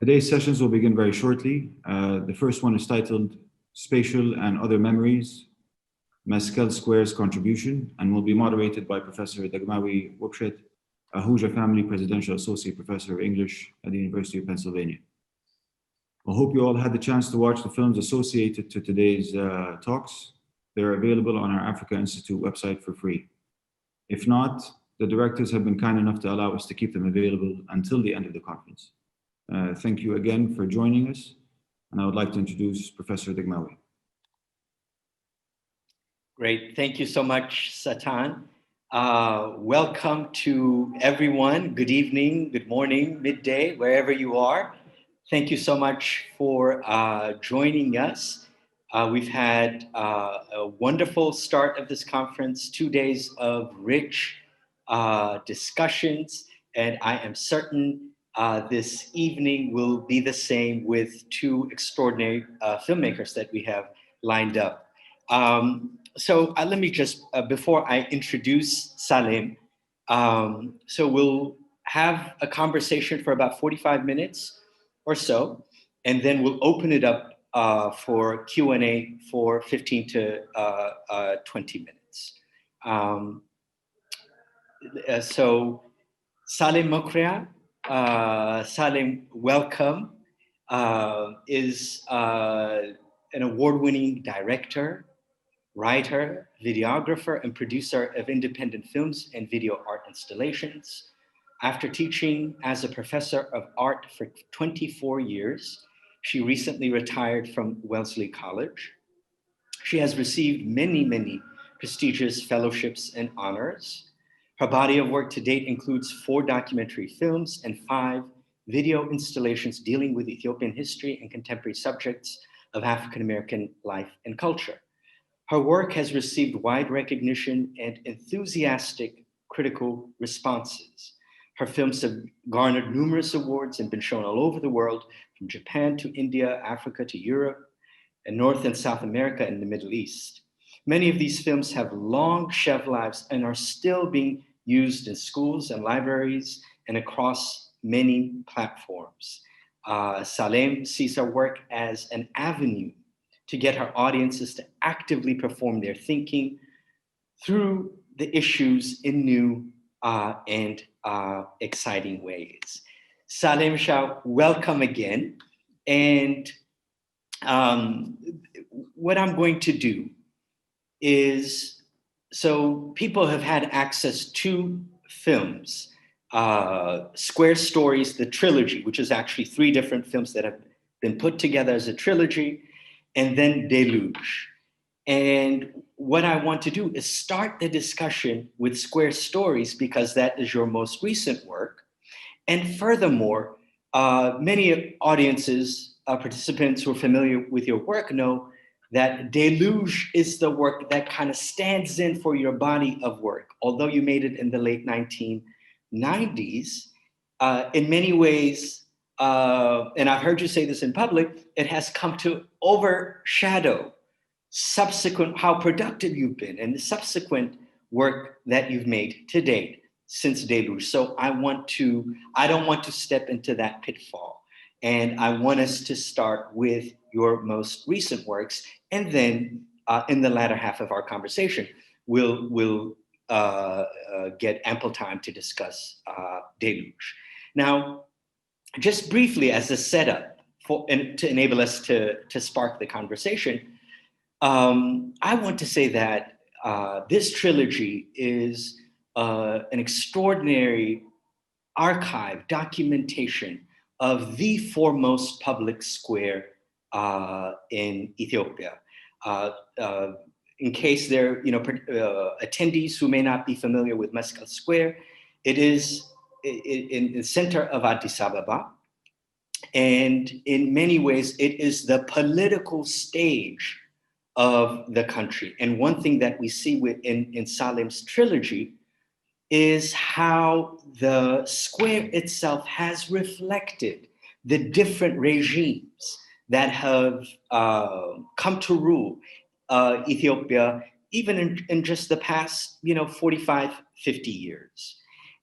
Today's sessions will begin very shortly. The first one is titled Spatial and Other Memories, Meskel Square's Contribution, and will be moderated by Professor Dagmawi Wubshet, a Hooja Family Presidential Associate Professor of English at the University of Pennsylvania. I hope you all had the chance to watch the films associated to today's talks. They're available on our Africa Institute website for free. If not, the directors have been kind enough to allow us to keep them available until the end of the conference. Thank you again for joining us, and I would like to introduce Professor Dagmawi. Great, thank you so much, Satan. Welcome to everyone. Good evening, good morning, midday, wherever you are. Thank you so much for joining us. We've had a wonderful start of this conference, 2 days of rich discussions, and I am certain this evening will be the same with two extraordinary filmmakers that we have lined up. So let me just, before I introduce Salim, so we'll have a conversation for about 45 minutes or so, and then we'll open it up for Q&A for 15 to 20 minutes. So Salim Mokria, Salim, welcome, is an award-winning director, writer, videographer, and producer of independent films and video art installations. After teaching as a professor of art for 24 years, she recently retired from Wellesley College. She has received many prestigious fellowships and honors. Her body of work to date includes 4 documentary films and 5 video installations dealing with Ethiopian history and contemporary subjects of African American life and culture. Her work has received wide recognition and enthusiastic critical responses. Her films have garnered numerous awards and been shown all over the world, from Japan to India, Africa to Europe, and North and South America and the Middle East. Many of these films have long shelf lives and are still being used in schools and libraries and across many platforms. Salim sees her work as an avenue to get her audiences to actively perform their thinking through the issues in new and exciting ways. Salim Shah, welcome again. And what I'm going to do is, so people have had access to films, Square Stories, the trilogy, which is actually 3 different films that have been put together as a trilogy, and then Deluge. And what I want to do is start the discussion with Square Stories because that is your most recent work. And furthermore, many audiences, participants who are familiar with your work know that Deluge is the work that kind of stands in for your body of work. Although you made it in the late 1990s, in many ways, and I've heard you say this in public, it has come to overshadow subsequent, how productive you've been and the subsequent work that you've made to date since Deluge. So I don't want to step into that pitfall. And I want us to start with your most recent works. And then in the latter half of our conversation, we'll get ample time to discuss Deluge. Now, just briefly as a setup to enable us to spark the conversation, I want to say that this trilogy is an extraordinary archive, documentation of the foremost public square in Ethiopia. In case there are attendees who may not be familiar with Meskel Square, it is in the center of Addis Ababa. And in many ways, it is the political stage of the country. And one thing that we see in Salim's trilogy is how the square itself has reflected the different regimes that have come to rule Ethiopia, even in just the past 45, 50 years.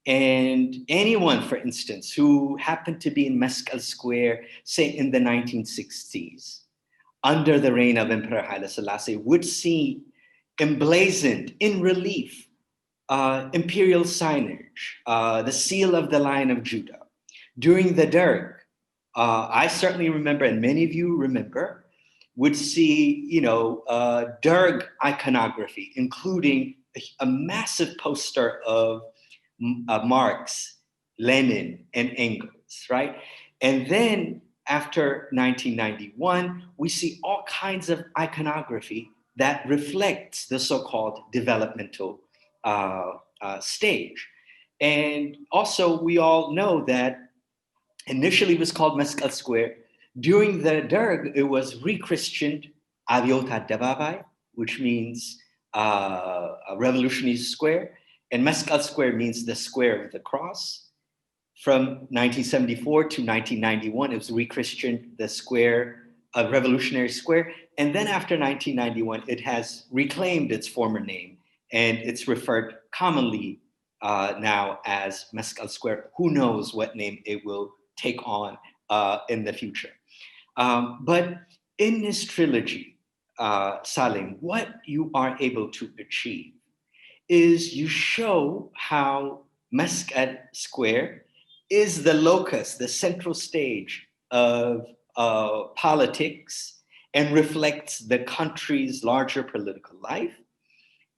And anyone, for instance, who happened to be in Meskel Square, say in the 1960s, under the reign of Emperor Haile Selassie, would see emblazoned in relief imperial signage, the seal of the Lion of Judah. During the Derg, I certainly remember, and many of you remember, would see, Derg iconography, including a massive poster of Marx, Lenin, and Engels, right? And then after 1991, we see all kinds of iconography that reflects the so-called developmental stage. And also, we all know that initially it was called Meskel Square. During the Derg, it was re-christened Aviot Debabai, which means a revolutionary square. And Meskel Square means the square of the cross. From 1974 to 1991, it was re-christened the square, a revolutionary square. And then after 1991, it has reclaimed its former name, and it's referred commonly now as Meskel Square. Who knows what name it will take on in the future. But in this trilogy, Salim, what you are able to achieve is you show how Meskel Square is the locus, the central stage of politics, and reflects the country's larger political life.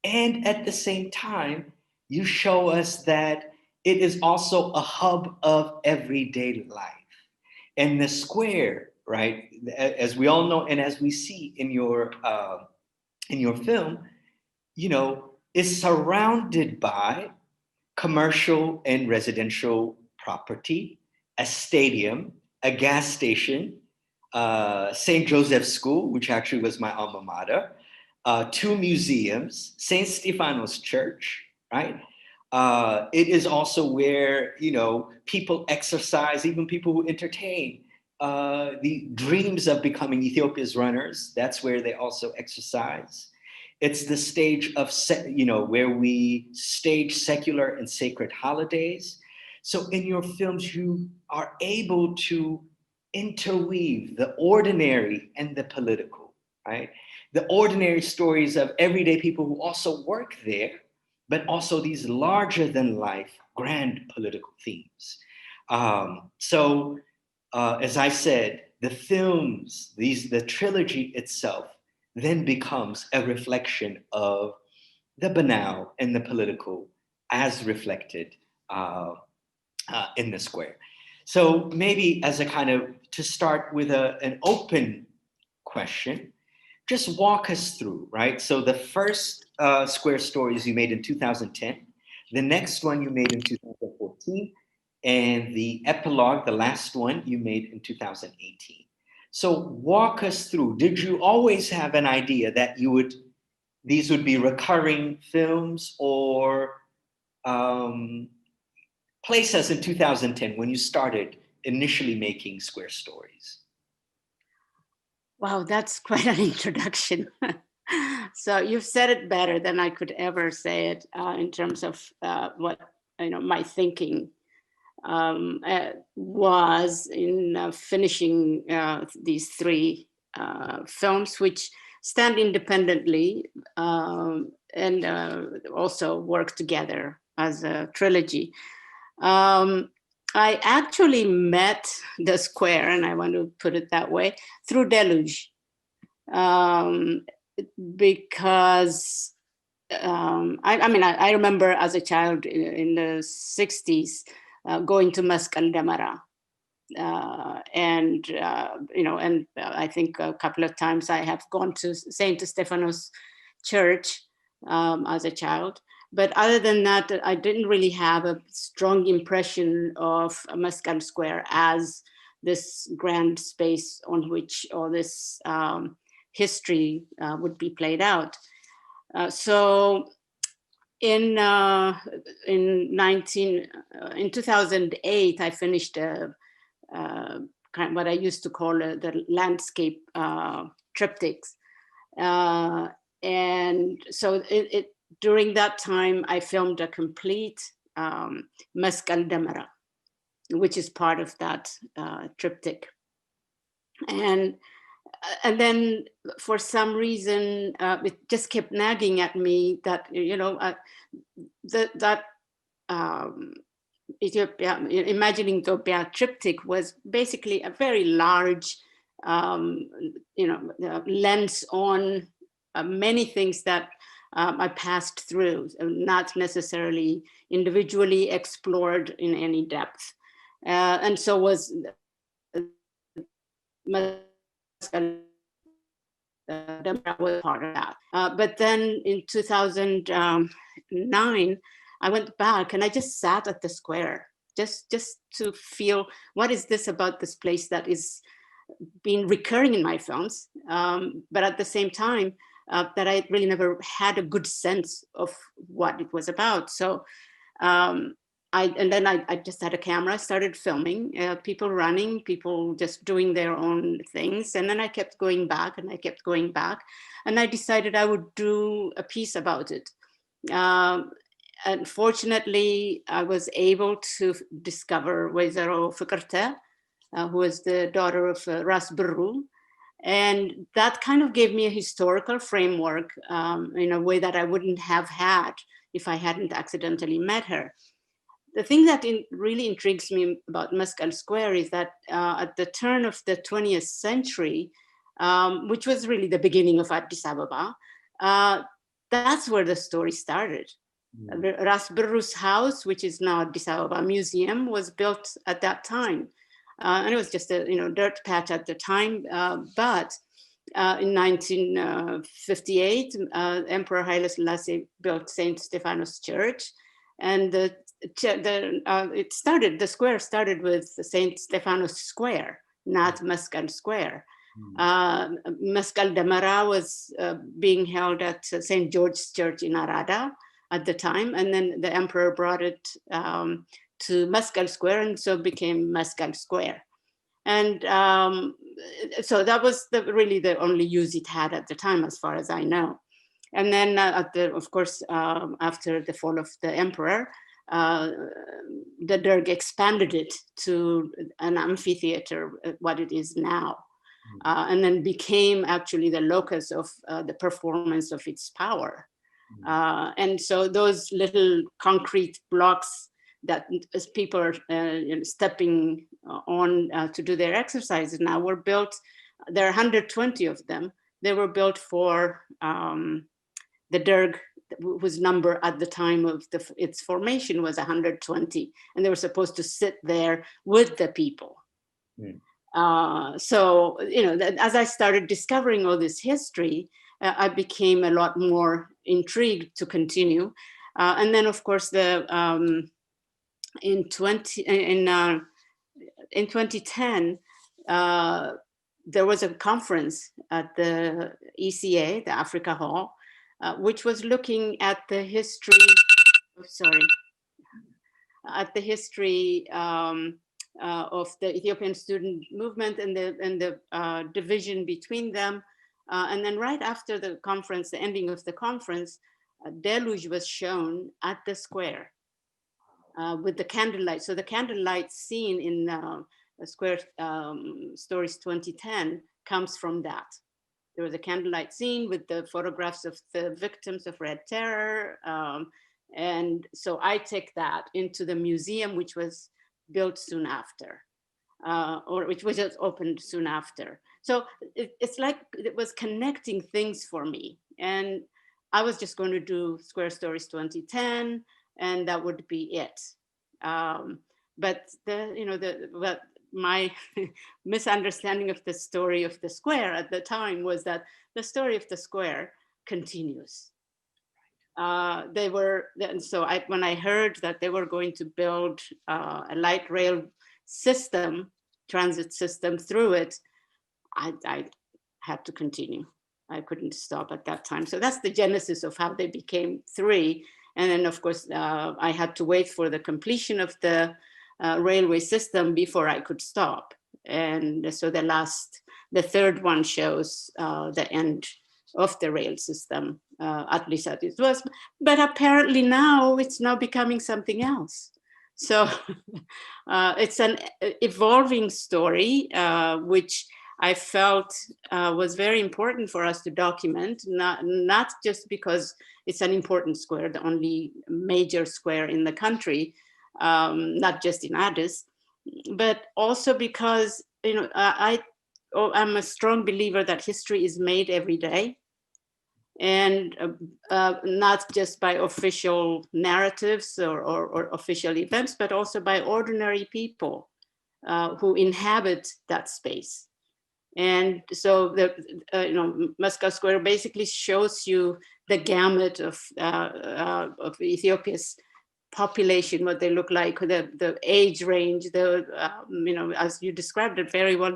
And at the same time, you show us that it is also a hub of everyday life. And the square, right, as we all know, and as we see in your film, is surrounded by commercial and residential property, a stadium, a gas station, St. Joseph's School, which actually was my alma mater, 2 museums, St. Stephanos Church, right? It is also where, people exercise, even people who entertain the dreams of becoming Ethiopia's runners. That's where they also exercise. It's the stage of, where we stage secular and sacred holidays. So in your films, you are able to interweave the ordinary and the political, right? The ordinary stories of everyday people who also work there, but also these larger than life, grand political themes. As I said, the films, the trilogy itself, then becomes a reflection of the banal and the political as reflected in the square. So maybe as a kind of, to start with an open question, just walk us through, right? So the first square stories you made in 2010, the next one you made in 2014, and the epilogue, the last one, you made in 2018. So walk us through. Did you always have an idea that these would be recurring films, or place us in 2010 when you started initially making square stories? Wow, that's quite an introduction. So you've said it better than I could ever say it in terms of what my thinking was in finishing these 3 films, which stand independently and also work together as a trilogy. I actually met the square, and I want to put it that way, through Deluge, because I remember as a child in the 60s going to Meskel Demara. And I think a couple of times I have gone to St. Stephanos Church as a child. But other than that, I didn't really have a strong impression of Meskel Square as this grand space on which all this history would be played out. So in 2008, I finished kind of what I used to call the landscape triptychs. And so during that time, I filmed a complete Meskel Demara, which is part of that triptych. And then for some reason, it just kept nagging at me that, Ethiopia, Imagining Ethiopia triptych was basically a very large, lens on many things that I passed through, not necessarily individually explored in any depth. And so was Meskel was part of that. But then in 2009, I went back and I just sat at the square, just to feel, what is this about this place that is being recurring in my films, but at the same time, that I really never had a good sense of what it was about. So I just had a camera, started filming people running, people just doing their own things. And then I kept going back and I kept going back. And I decided I would do a piece about it. Unfortunately, I was able to discover Wezero Fikirte, who was the daughter of Ras Birru. And that kind of gave me a historical framework in a way that I wouldn't have had if I hadn't accidentally met her. The thing that really intrigues me about Meskel Square is that at the turn of the 20th century, which was really the beginning of Addis Ababa, that's where the story started. Ras Birru's house, which is now Addis Ababa Museum, was built at that time. And it was just a dirt patch at the time. But in 1958, Emperor Haile Selassie built St. Stephanos Church. And the square started with St. Stephanos Square, not Meskel Square. Meskel Demara was being held at St. George's Church in Arada at the time. And then the emperor brought it to Meskel Square, and so it became Meskel Square. And so that was really the only use it had at the time, as far as I know. And then, of course, after the fall of the emperor, the Derg expanded it to an amphitheater, what it is now, and then became actually the locus of the performance of its power. And so those little concrete blocks that as people are stepping on to do their exercises now were built, there are 120 of them. They were built for the Derg, whose number at the time of its formation was 120, and they were supposed to sit there with the people. So, as I started discovering all this history, I became a lot more intrigued to continue. And then, of course, in 2010, there was a conference at the ECA, the Africa Hall, which was looking at the history. At the history of the Ethiopian student movement and the division between them. And then right after the conference, the ending of the conference, a deluge was shown at the square with the candlelight. So the candlelight scene in Square Stories 2010 comes from that. There was a candlelight scene with the photographs of the victims of Red Terror. And so I take that into the museum, which was built soon after, or which was just opened soon after. So it's like it was connecting things for me. And I was just going to do Square Stories 2010, and that would be it. But my misunderstanding of the story of the square at the time was that the story of the square continues. When I heard that they were going to build a light rail system, transit system through it, I had to continue. I couldn't stop at that time. So that's the genesis of how they became three. And then, of course, I had to wait for the completion of the railway system before I could stop. And so the third one shows the end of the rail system, at least as it was. But apparently now it's now becoming something else. So it's an evolving story, which I felt was very important for us to document, not just because it's an important square, the only major square in the country, not just in Addis, but also because, you know, I'm a strong believer that history is made every day, and not just by official narratives or official events, but also by ordinary people who inhabit that space. And so the you know, Meskel Square basically shows you the gamut of Ethiopia's population, what they look like, the age range, the you know, as you described it very well,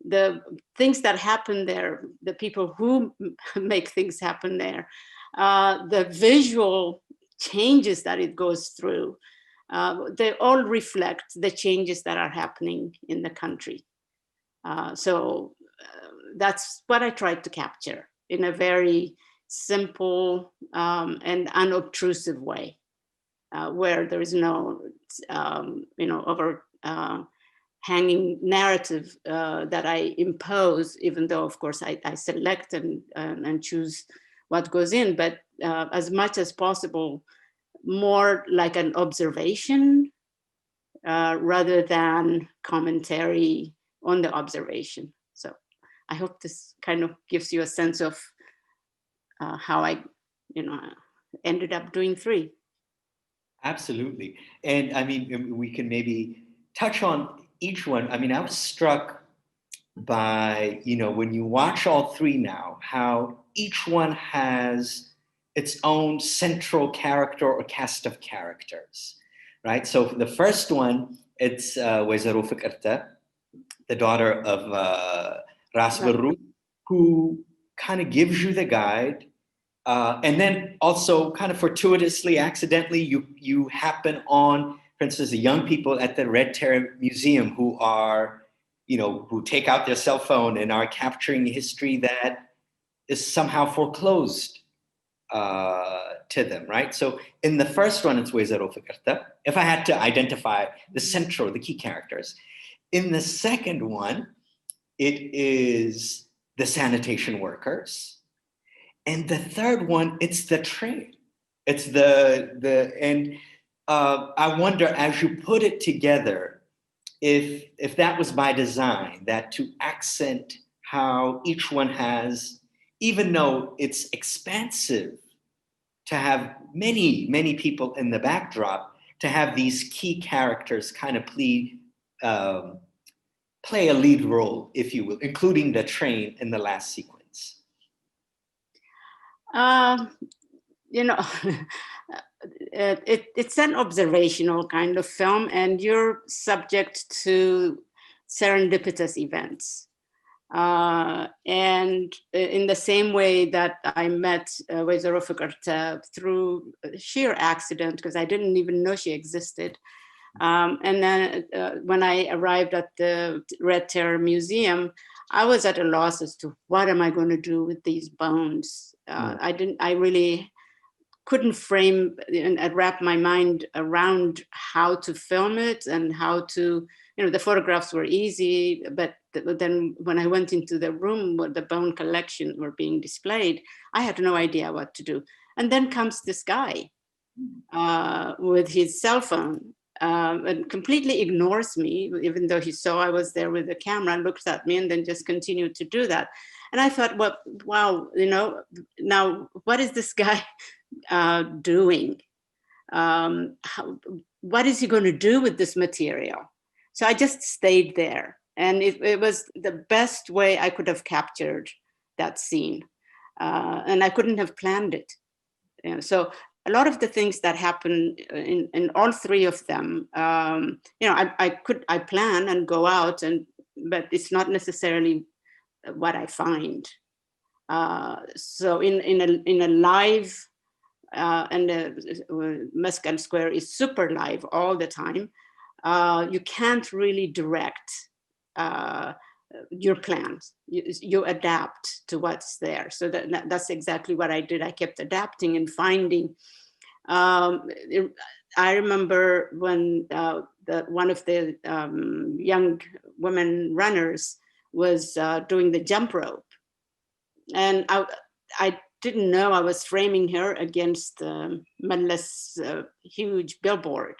the things that happen there, the people who make things happen there, the visual changes that it goes through, they all reflect the changes that are happening in the country. So that's what I tried to capture in a very simple and unobtrusive way, where there is no, you know, over hanging narrative that I impose, even though, of course, I select and choose what goes in, but as much as possible, more like an observation rather than commentary on the observation. So I hope this kind of gives you a sense of how I, you know, ended up doing 3. Absolutely. And I mean, we can maybe touch on each one. I mean, I was struck by, you know, when you watch all 3 now, how each one has its own central character or cast of characters, right? So the first one, it's Wezaro Fikrta, the daughter of Ras Barru, who kind of gives you the guide. And then also kind of fortuitously, accidentally, you happen on, for instance, the young people at the Red Terror Museum who are, you know, who take out their cell phone and are capturing history that is somehow foreclosed to them, right? So in the first one, it's Wezaro Fikrta, if I had to identify the key characters. In the second one, it is the sanitation workers. And the third one, it's the trade. It's and I wonder, as you put it together, if that was by design, that to accent how each one has, even though it's expansive, to have many, many people in the backdrop, to have these key characters kind of play a lead role, if you will, including the train in the last sequence. You know, it's an observational kind of film, and you're subject to serendipitous events. And in the same way that I met Wezaro Fikrta through sheer accident, because I didn't even know she existed. And then when I arrived at the Red Terror Museum, I was at a loss as to what am I going to do with these bones. I really couldn't frame and wrap my mind around how to film it and how to, you know, the photographs were easy, but then when I went into the room where the bone collection were being displayed, I had no idea what to do. And then comes this guy with his cell phone and completely ignores me, even though he saw I was there with the camera, looked at me and then just continued to do that. And I thought, well, wow, you know, now what is this guy doing? What is he going to do with this material? So I just stayed there. And it was the best way I could have captured that scene. And I couldn't have planned it. You know, so a lot of the things that happen in all 3 of them, you know, I plan and go out, but it's not necessarily what I find. So in a live, and Meskel Square is super live all the time. You can't really direct your plans. You adapt to what's there. So that's exactly what I did. I kept adapting and finding. I remember when one of the young women runners was doing the jump rope, and I didn't know I was framing her against Manla's huge billboard,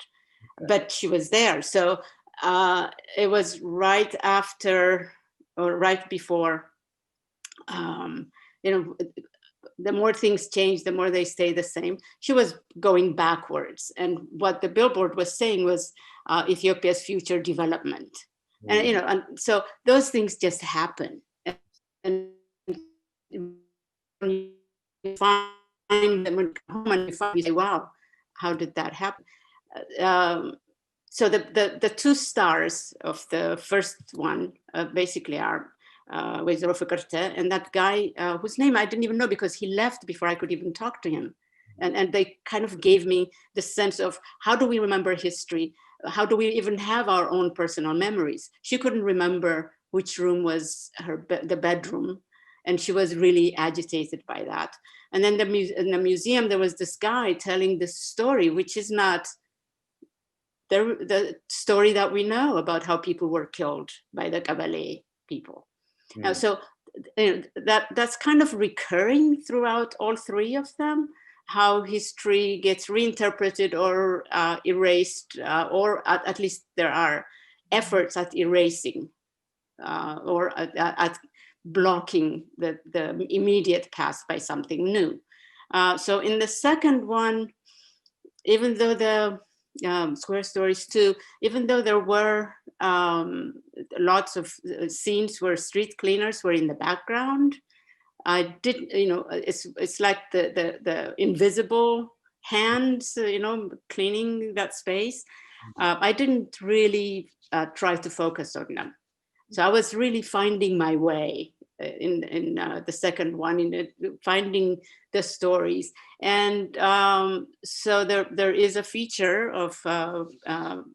but she was there. So it was right after or right before, the more things change, the more they stay the same. She was going backwards. And what the billboard was saying was Ethiopia's future development. And, and so those things just happen. And when you find them and come home and you say, wow, how did that happen? So the two stars of the first one basically are Wezero Fikirte and that guy whose name I didn't even know because he left before I could even talk to him. And they kind of gave me the sense of how do we remember history? How do we even have our own personal memories? She couldn't remember which room was the bedroom, and she was really agitated by that. And then in the museum, there was this guy telling this story, which is not the story that we know about how people were killed by the Kabale people. So that's kind of recurring throughout all three of them, how history gets reinterpreted or erased, or at least there are efforts at erasing or at blocking the immediate past by something new. So in the second one, even though the Square Stories too, even though there were lots of scenes where street cleaners were in the background, I didn't, it's like the invisible hands, cleaning that space. I didn't really try to focus on them. So I was really finding my way in the second one, in finding the stories. And so there is a feature of Prime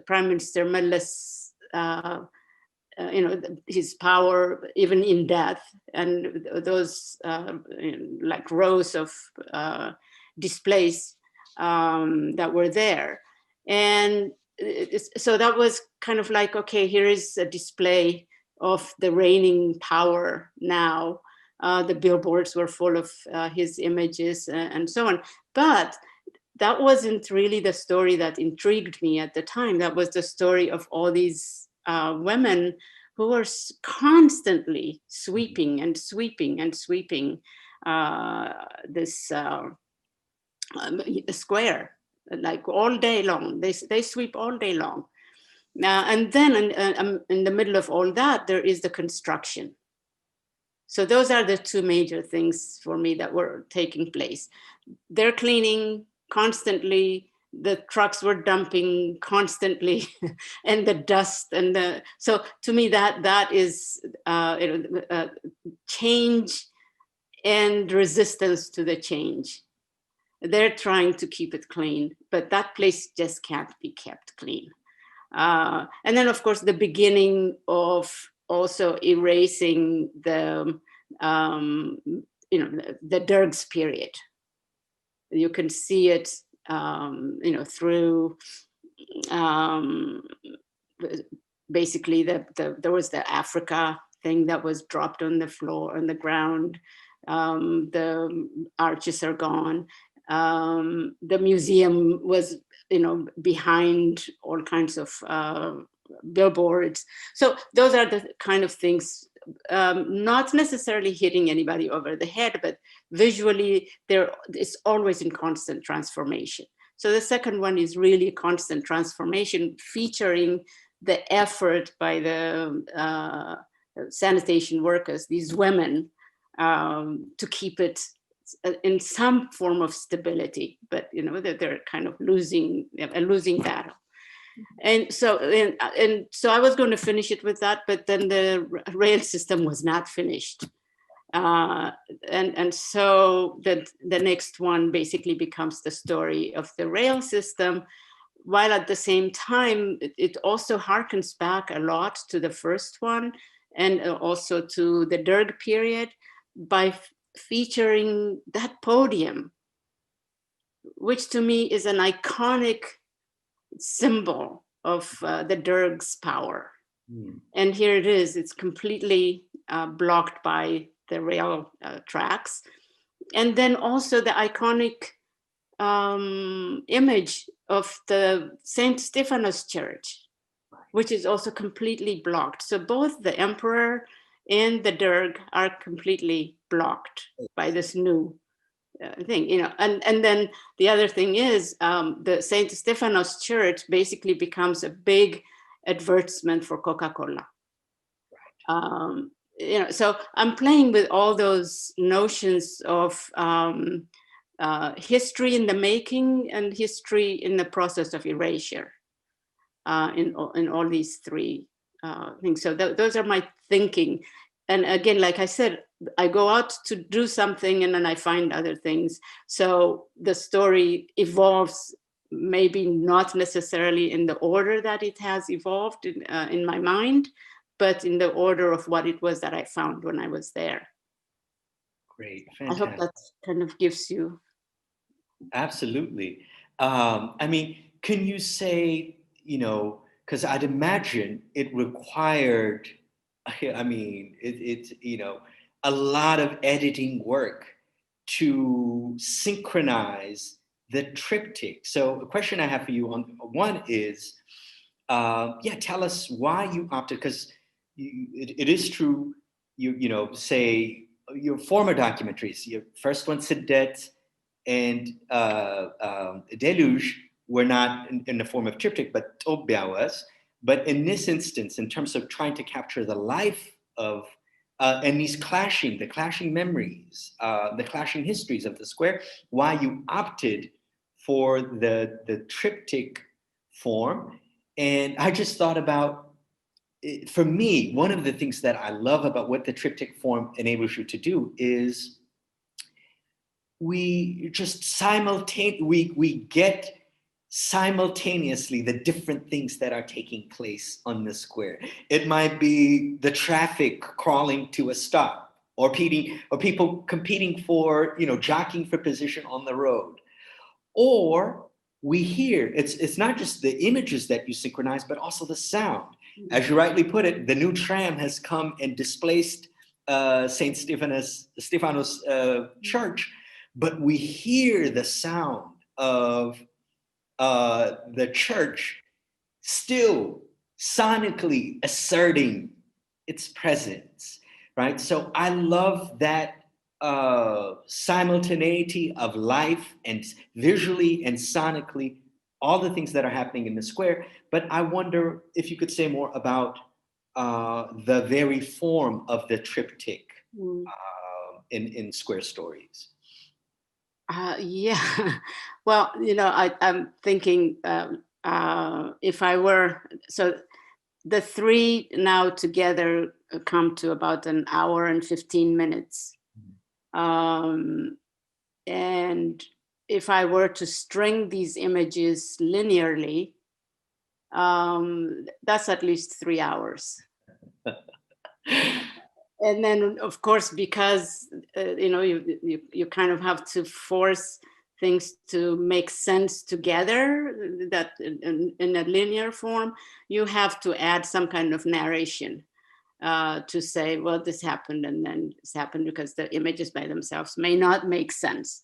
Minister Meles, his power even in death, and those like rows of displays that were there. And so that was kind of like, okay, here is a display of the reigning power now. The billboards were full of his images and so on. But that wasn't really the story that intrigued me at the time. That was the story of all these women who were constantly sweeping and sweeping and sweeping this square, like all day long. They sweep all day long. And then in the middle of all that, there is the construction. So those are the two major things for me that were taking place. They're cleaning constantly, the trucks were dumping constantly, and the dust and so to me that is change and resistance to the change. They're trying to keep it clean, but that place just can't be kept clean. And then, of course, the beginning of also erasing the Derg's period. You can see it, through basically there was the Africa thing that was dropped on the floor, on the ground. The arches are gone. The museum was, behind all kinds of billboards. So those are the kind of things, not necessarily hitting anybody over the head, but visually it's always in constant transformation. So the second one is really constant transformation, featuring the effort by the sanitation workers, these women, to keep it in some form of stability, but they're kind of losing a losing battle. And so I was going to finish it with that, but then the rail system was not finished, and so the next one basically becomes the story of the rail system, while at the same time it also harkens back a lot to the first one. and also to the Derg period by featuring that podium, which to me is an iconic symbol of the Derg's power. And here it is, it's completely blocked by the rail tracks. And then also the iconic image of the St. Stephanos Church, which is also completely blocked. So both the emperor and the Derg are completely blocked by this new thing, you know. And then the other thing is the St. Stephanos Church basically becomes a big advertisement for Coca-Cola. You know, so I'm playing with all those notions of history in the making and history in the process of erasure in all these three things. So those are my thinking. And again, like I said, I go out to do something and then I find other things. So the story evolves, maybe not necessarily in the order that it has evolved in my mind, but in the order of what it was that I found when I was there. Great, fantastic. I hope that kind of gives you. Absolutely. I mean, can you say, you know, because I'd imagine it required, I mean, it's, you know, a lot of editing work to synchronize the triptych. So a question I have for you on one is, yeah, tell us why you opted, because it is true, you know, say your former documentaries, your first one, Sidet, and Deluge were not in the form of triptych, but Tobia was. But in this instance, in terms of trying to capture the life of, and the clashing memories, the clashing histories of the square, why you opted for the triptych form. And I just thought about, for me, one of the things that I love about what the triptych form enables you to do is we just we get simultaneously the different things that are taking place on the square. It might be the traffic crawling to a stop, or people competing for, you know, jockeying for position on the road. Or we hear, it's not just the images that you synchronize, but also the sound. As you rightly put it, the new tram has come and displaced St. Stephanos Church, but we hear the sound of the church still sonically asserting its presence, right? So I love that simultaneity of life, and visually and sonically, all the things that are happening in the square. But I wonder if you could say more about the very form of the triptych in Square Stories. Yeah, well, you know, I'm thinking if I were, so the three now together come to about an hour and 15 minutes. And if I were to string these images linearly, that's at least 3 hours. And then, of course, because you know, you kind of have to force things to make sense together, that in a linear form, you have to add some kind of narration to say, well, this happened and then this happened, because the images by themselves may not make sense.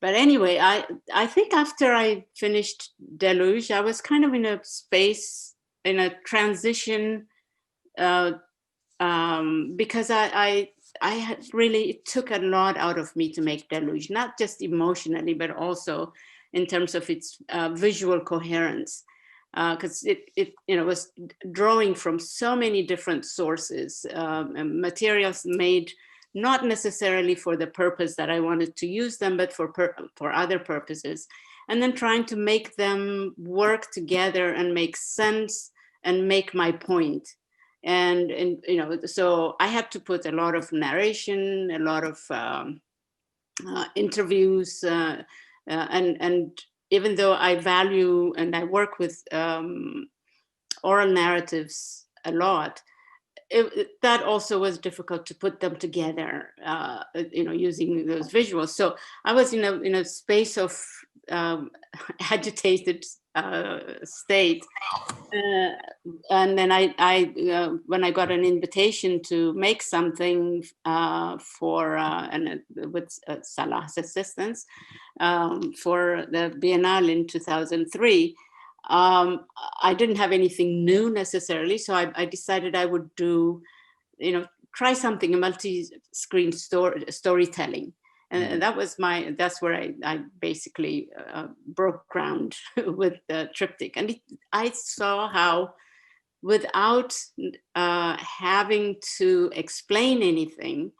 But anyway, I think after I finished Deluge, I was kind of in a space, in a transition, because I had really, it took a lot out of me to make Deluge, not just emotionally, but also in terms of its visual coherence, because it you know, was drawing from so many different sources, materials made not necessarily for the purpose that I wanted to use them, but for other purposes, and then trying to make them work together and make sense and make my point. And you know, so I had to put a lot of narration, a lot of interviews, and even though I value and I work with oral narratives a lot, that also was difficult to put them together, using those visuals. So I was in a space of agitated state, and then when I got an invitation to make something with Salah's assistance for the Biennale in 2003. I didn't have anything new necessarily, so I decided I would do, try something, a multi-screen storytelling. And that's where I basically broke ground with the triptych. And I saw how, without having to explain anything,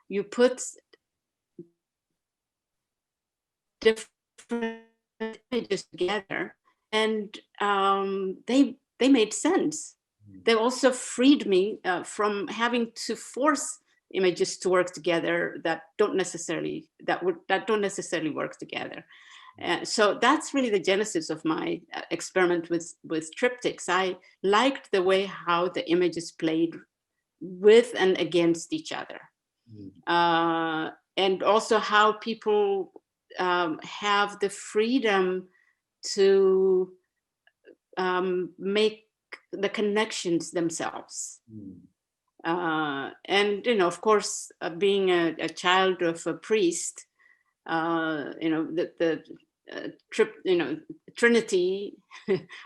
you put different images together, and they made sense. They also freed me from having to force images to work together that don't necessarily work together. So that's really the genesis of my experiment with triptychs. I liked the way how the images played with and against each other, and also how people have the freedom to make the connections themselves. And of course, being a child of a priest, the Trinity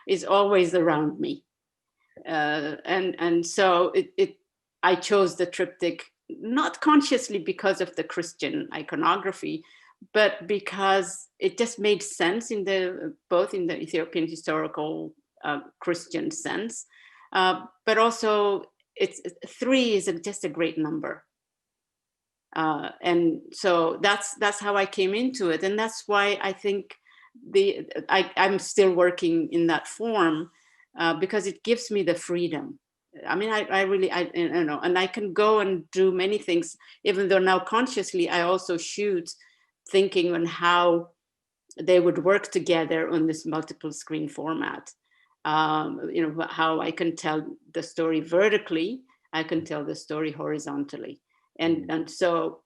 is always around me, and so I chose the triptych not consciously because of the Christian iconography, but because it just made sense both in the Ethiopian historical Christian sense, but also three is just a great number, and so that's how I came into it, and that's why I think I'm still working in that form, because it gives me the freedom. I mean, I really and I can go and do many things, even though now consciously I also shoot thinking on how they would work together on this multiple screen format. How I can tell the story vertically, I can tell the story horizontally. And so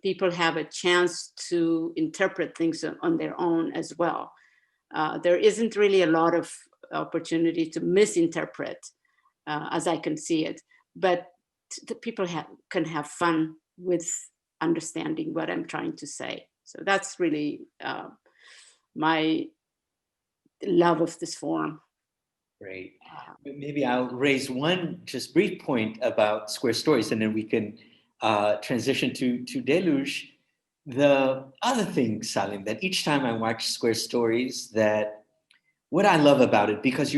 people have a chance to interpret things on their own as well. There isn't really a lot of opportunity to misinterpret, as I can see it, but the people can have fun with understanding what I'm trying to say. So that's really my love of this form. Great. Maybe I'll raise one just brief point about square stories, and then we can transition to Deluge. The other thing, Salim, that each time I watch square stories, that what I love about it, because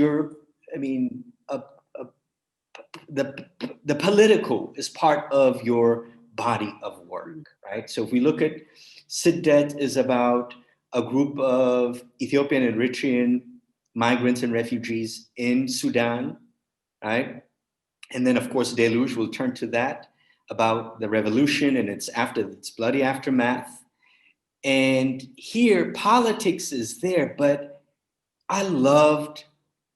the political is part of your body of work, right? So if we look at Siddet, is about a group of Ethiopian and Eritrean migrants and refugees in Sudan, right? And then of course, Deluge will turn to that, about the revolution and its bloody aftermath. And here, politics is there, but I loved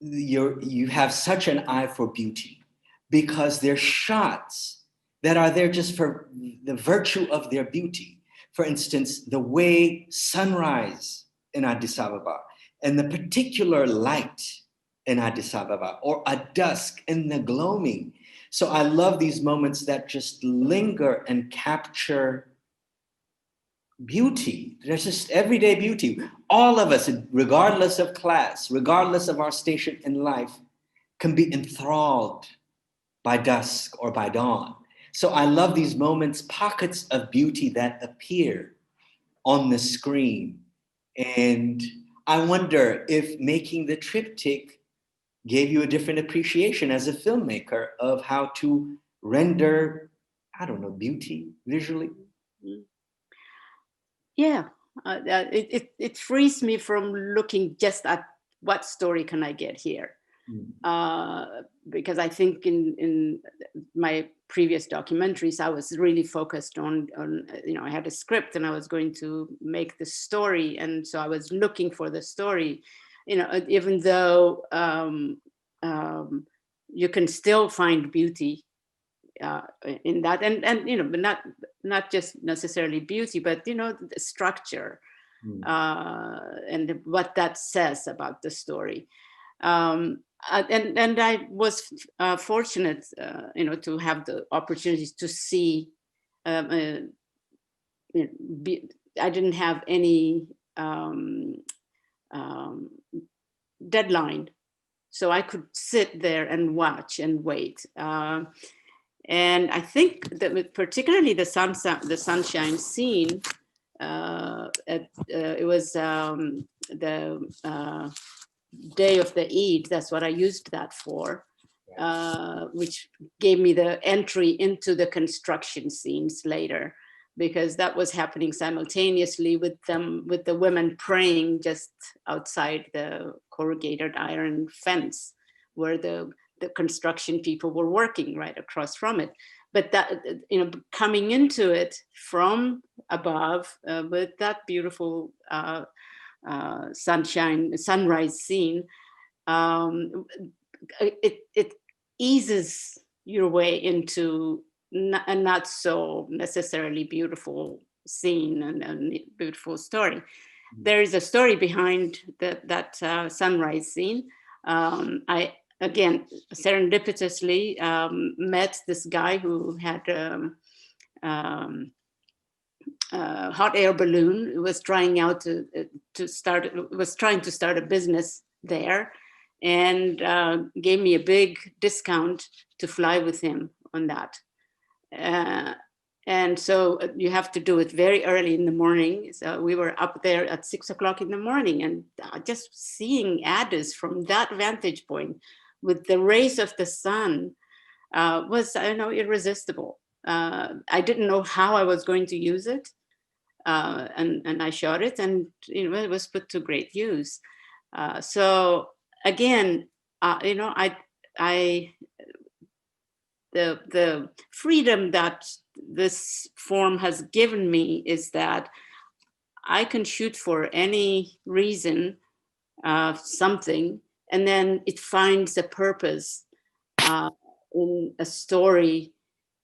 you have such an eye for beauty, because they're shots that are there just for the virtue of their beauty. For instance, the way sunrise in Addis Ababa, and the particular light in Addis Ababa, or a dusk in the gloaming. So I love these moments that just linger and capture beauty. There's just everyday beauty. All of us, regardless of class, regardless of our station in life, can be enthralled by dusk or by dawn. So I love these moments, pockets of beauty that appear on the screen. And I wonder if making the triptych gave you a different appreciation as a filmmaker of how to render, beauty visually. Yeah, it frees me from looking just at what story can I get here. Because I think in my previous documentaries, I was really focused on, I had a script and I was going to make the story. And so I was looking for the story, even though you can still find beauty in that, and but not just necessarily beauty, but the structure, and what that says about the story. And I was fortunate, to have the opportunities to see. I didn't have any deadline, so I could sit there and watch and wait. And I think that particularly the sunshine scene, it was the day of the Eid. That's what I used that for, which gave me the entry into the construction scenes later, because that was happening simultaneously with the women praying just outside the corrugated iron fence where the construction people were working right across from it. But that, coming into it from above, with that beautiful sunrise scene, it eases your way into a not so necessarily beautiful scene and beautiful story. There is a story behind that sunrise scene. I, again, serendipitously met this guy who had hot air balloon. It was trying out trying to start a business there, and gave me a big discount to fly with him on that. And so you have to do it very early in the morning. So we were up there at 6 o'clock in the morning, and just seeing Addis from that vantage point with the rays of the sun was, irresistible. I didn't know how I was going to use it. And I shot it, and it was put to great use. So again, the freedom that this form has given me is that I can shoot for any reason, something, and then it finds a purpose in a story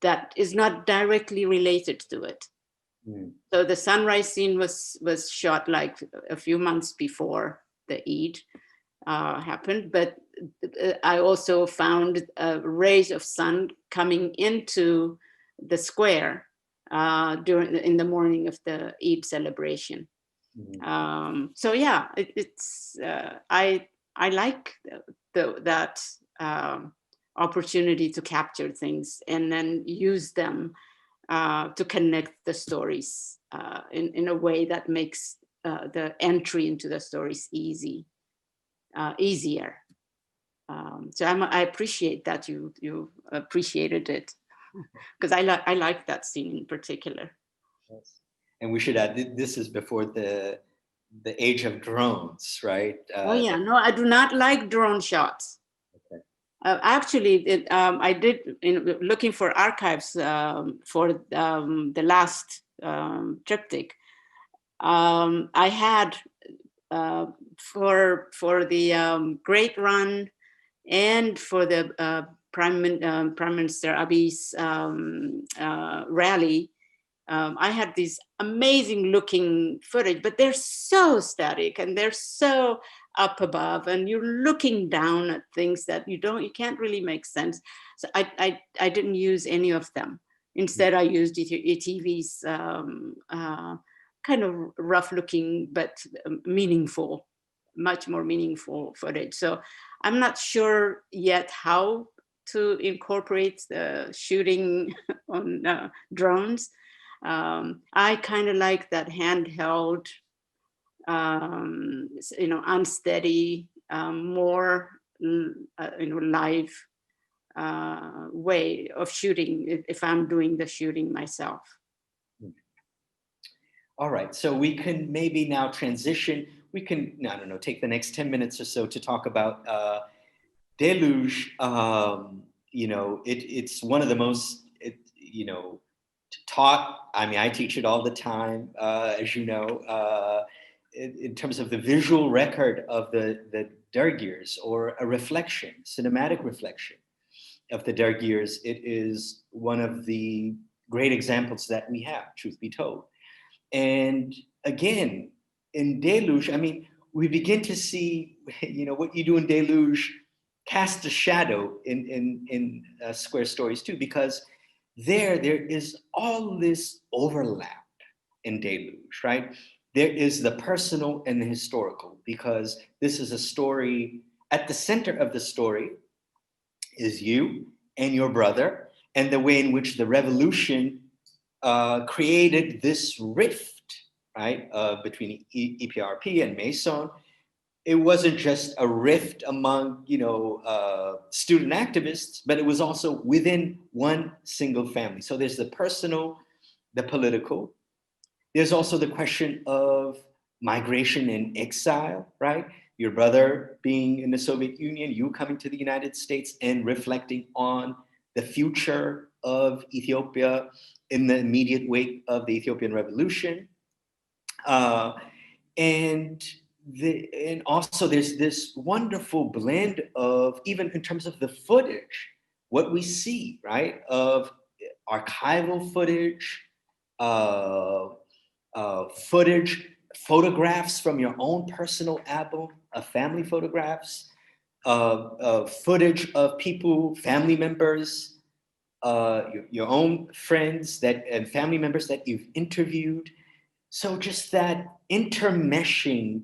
that is not directly related to it. So the sunrise scene was shot like a few months before the Eid happened, but I also found rays of sun coming into the square in the morning of the Eid celebration. So yeah, I like that opportunity to capture things and then use them to connect the stories in a way that makes the entry into the stories easier. So I appreciate that you appreciated it, because I like that scene in particular. Yes. And we should add, this is before the age of drones, right? Oh yeah, no, I do not like drone shots. Okay. Actually, I did, looking for archives for the last triptych. I had for the Great Run and for the Prime Minister Abiy's rally, I had these amazing looking footage, but they're so static and they're so up above, and you're looking down at things that you can't really make sense. So I didn't use any of them. Instead, I used ETV's kind of rough looking but meaningful, much more meaningful footage. So I'm not sure yet how to incorporate the shooting on drones. I kind of like that handheld, unsteady, more live way of shooting if I'm doing the shooting myself. All right, so we can maybe now transition. We can, I don't know, take the next 10 minutes or so to talk about Deluge. It's one of the most, taught. I mean, I teach it all the time, as you know, in terms of the visual record of the Dergirs, or a reflection, cinematic reflection. of the Derg years, it is one of the great examples that we have, truth be told. And again, in Deluge, I mean, we begin to see, what you do in Deluge cast a shadow in Square Stories too, because there is all this overlap in Deluge, right? There is the personal and the historical, because this is a story, at the center of the story is you and your brother, and the way in which the revolution created this rift, right, between EPRP and Mason. It wasn't just a rift among, student activists, but it was also within one single family. So there's the personal, the political. There's also the question of migration and exile, right? Your brother being in the Soviet Union, you coming to the United States and reflecting on the future of Ethiopia in the immediate wake of the Ethiopian Revolution. And also there's this wonderful blend of, even in terms of the footage, what we see, right, of archival footage, photographs from your own personal album of family photographs, footage of people, family members, your own friends and family members that you've interviewed. So just that intermeshing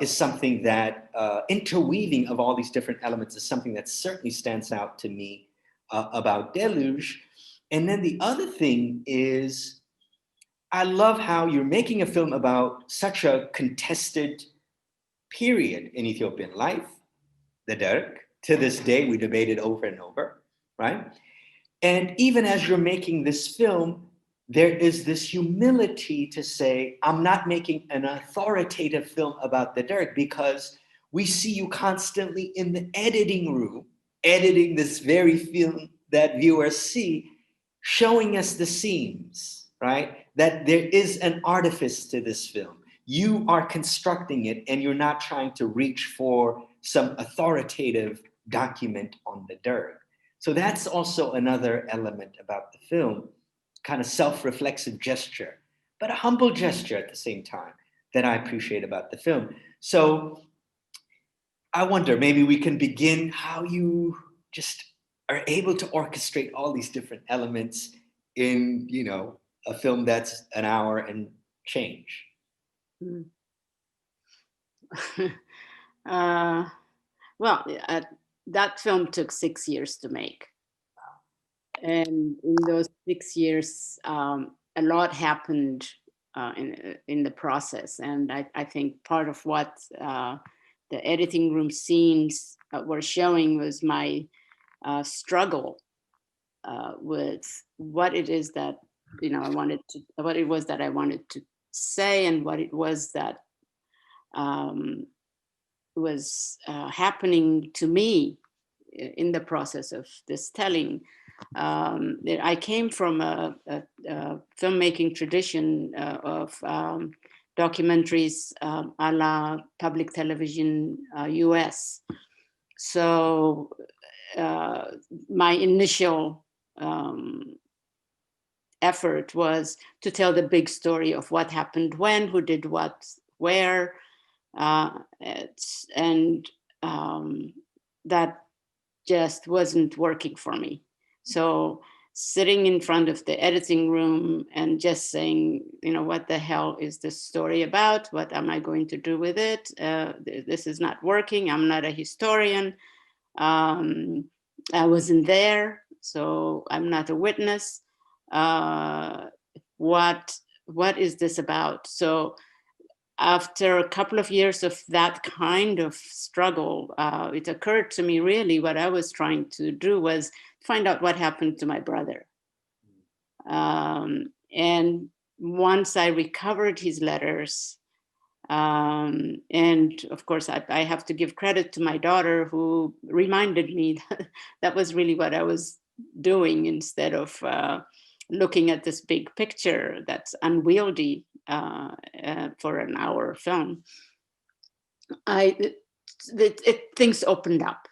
is something that, interweaving of all these different elements is something that certainly stands out to me about Deluge. And then the other thing is, I love how you're making a film about such a contested period in Ethiopian life, the Derg. To this day, we debate it over and over, right? And even as you're making this film, there is this humility to say, I'm not making an authoritative film about the Derg, because we see you constantly in the editing room, editing this very film that viewers see, showing us the seams, right? That there is an artifice to this film. You are constructing it, and you're not trying to reach for some authoritative document on the Derg. So that's also another element about the film, kind of self-reflexive gesture, but a humble gesture at the same time, that I appreciate about the film. So I wonder, maybe we can begin how you just are able to orchestrate all these different elements in, a film that's an hour and change. That film took 6 years to make. And in those 6 years, a lot happened in the process. And I think part of what the editing room scenes were showing was my struggle with what it is that what it was that I wanted to say, and what it was that was happening to me in the process of this telling. I came from a filmmaking tradition of documentaries a la public television US. So my initial effort was to tell the big story of what happened when, who did what, where, and that just wasn't working for me. So sitting in front of the editing room and just saying, what the hell is this story about? What am I going to do with it? This is not working. I'm not a historian. I wasn't there, so I'm not a witness. What is this about? So after a couple of years of that kind of struggle, it occurred to me really what I was trying to do was find out what happened to my brother. And once I recovered his letters, and of course I have to give credit to my daughter, who reminded me that was really what I was doing, instead of looking at this big picture that's unwieldy for an hour film. Things opened up.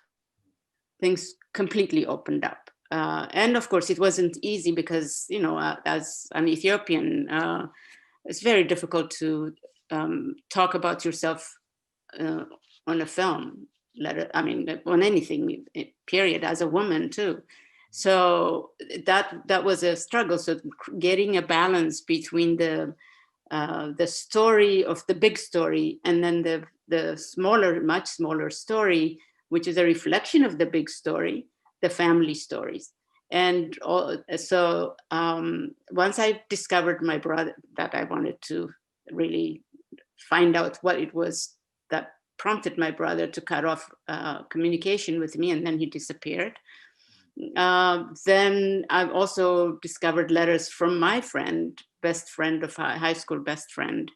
Things completely opened up. And of course, it wasn't easy because, you know, as an Ethiopian, it's very difficult to talk about yourself on a film, on anything, period, as a woman too. So that was a struggle. So getting a balance between the story of the big story and then the smaller, much smaller story, which is a reflection of the big story, the family stories. And so once I discovered my brother, that I wanted to really find out what it was that prompted my brother to cut off communication with me, and then he disappeared. Then I've also discovered letters from my friend, best friend of high school best friend,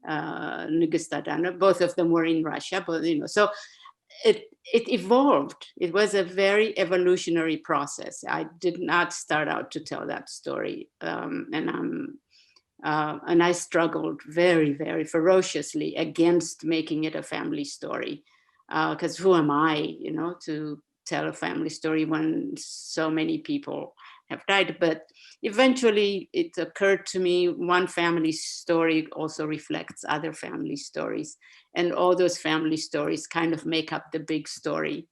Nugista Dana. Both of them were in Russia, but you know, so it evolved. It was a very evolutionary process. I did not start out to tell that story, and I struggled very, very ferociously against making it a family story, because who am I, you know, to tell a family story when so many people have died? But eventually it occurred to me, one family story also reflects other family stories, and all those family stories kind of make up the big story.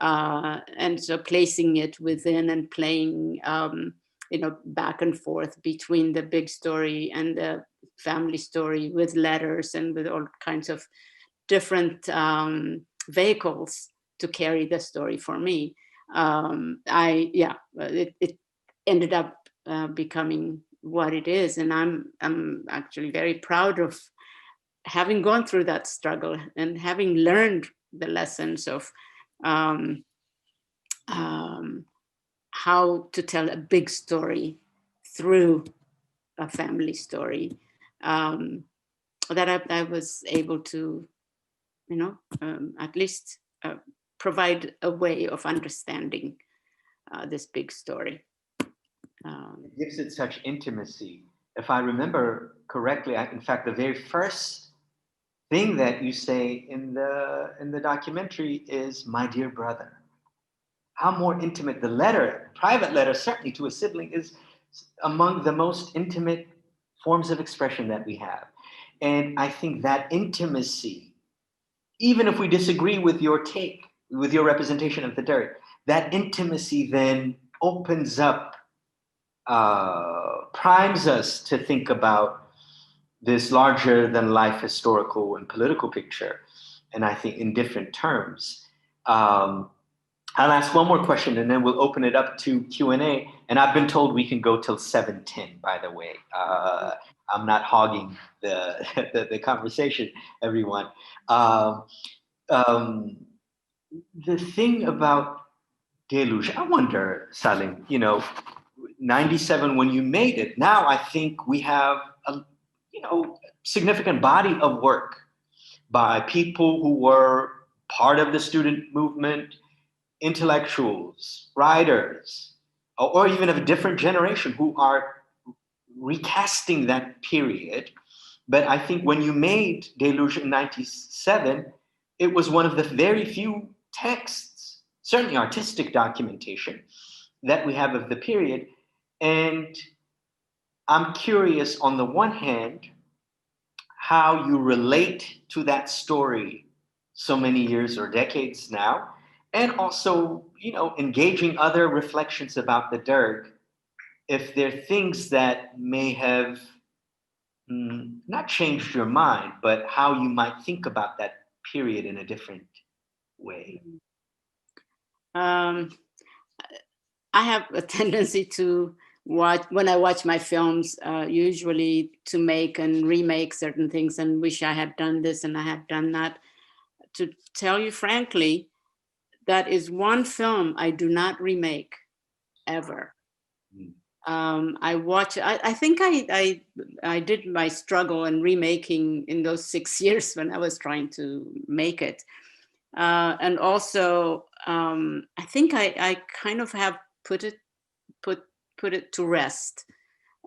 And so placing it within and playing, you know, back and forth between the big story and the family story with letters and with all kinds of different vehicles to carry the story for me. It ended up becoming what it is, and I'm actually very proud of having gone through that struggle and having learned the lessons of how to tell a big story through a family story, that I was able to, you know, at least provide a way of understanding this big story. It gives it such intimacy. If I remember correctly, in fact, the very first thing that you say in the documentary is "my dear brother." How more intimate the letter, private letter, certainly to a sibling, is among the most intimate forms of expression that we have. And I think that intimacy, even if we disagree with your take, with your representation of the dirt, that intimacy then opens up, primes us to think about this larger than life historical and political picture. And I think in different terms. I'll ask one more question and then we'll open it up to Q&A. And I've been told we can go till 7:10, by the way. I'm not hogging the conversation, everyone. The thing about Deluge, I wonder, Salim, you know, 97 when you made it, now I think we have a, you know, significant body of work by people who were part of the student movement, intellectuals, writers, or even of a different generation who are recasting that period. But I think when you made Deluge in 97, it was one of the very few texts, certainly artistic documentation, that we have of the period. And I'm curious, on the one hand, how you relate to that story so many years or decades now, and also, you know, engaging other reflections about the Derg, if there are things that may have not changed your mind, but how you might think about that period in a different way. I have a tendency to watch, when I watch my films, usually to make and remake certain things and wish I had done this and I had done that. To tell you frankly, that is one film I do not remake ever. I watch, I think I did my struggle in remaking in those 6 years when I was trying to make it. And also, I think I kind of have put it to rest.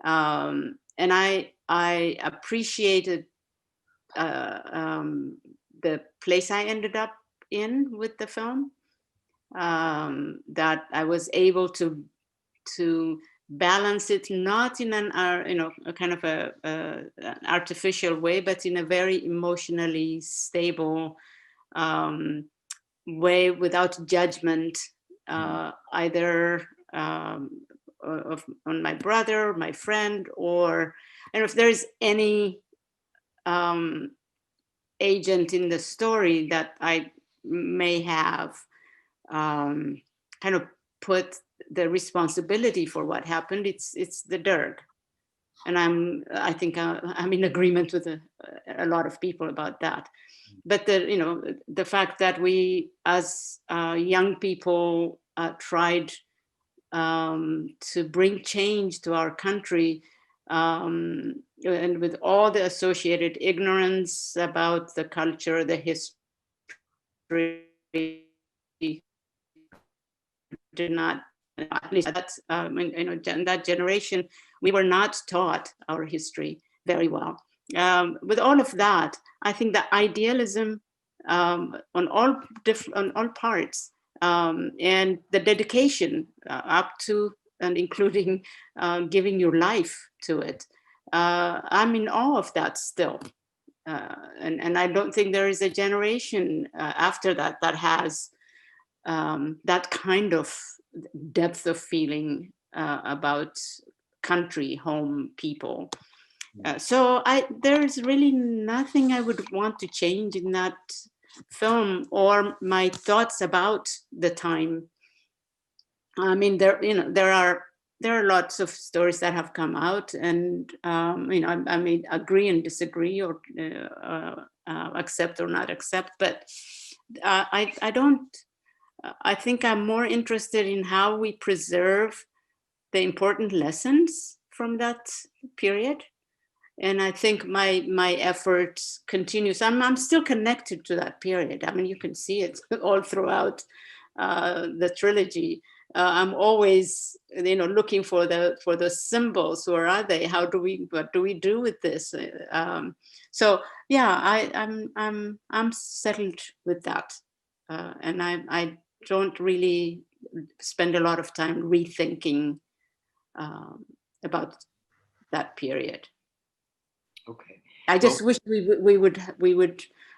And I appreciated the place I ended up in with the film. that I was able to balance it, not in an a kind of an artificial way, but in a very emotionally stable way, without judgment, either on my brother, my friend, or and if there's any agent in the story that I may have kind of put the responsibility for what happened, it's the Derg. And I think I'm in agreement with a lot of people about that. But the fact that we as young people tried to bring change to our country, and with all the associated ignorance about the culture, the history, did not, at least that generation, we were not taught our history very well. With all of that, I think the idealism on all parts, and the dedication up to and including giving your life to it, I'm in awe of that still. And I don't think there is a generation after that that has that kind of depth of feeling about country, home, people. So there's really nothing I would want to change in that film or my thoughts about the time. I mean, there are lots of stories that have come out, and I may agree and disagree, or accept or not accept, but I don't. I think I'm more interested in how we preserve the important lessons from that period. And I think my effort continues. I'm still connected to that period. I mean, you can see it all throughout the trilogy. I'm always, looking for the symbols. Where are they? What do we do with this? So yeah, I'm settled with that, and I don't really spend a lot of time rethinking about that period. Okay. I just wish we would.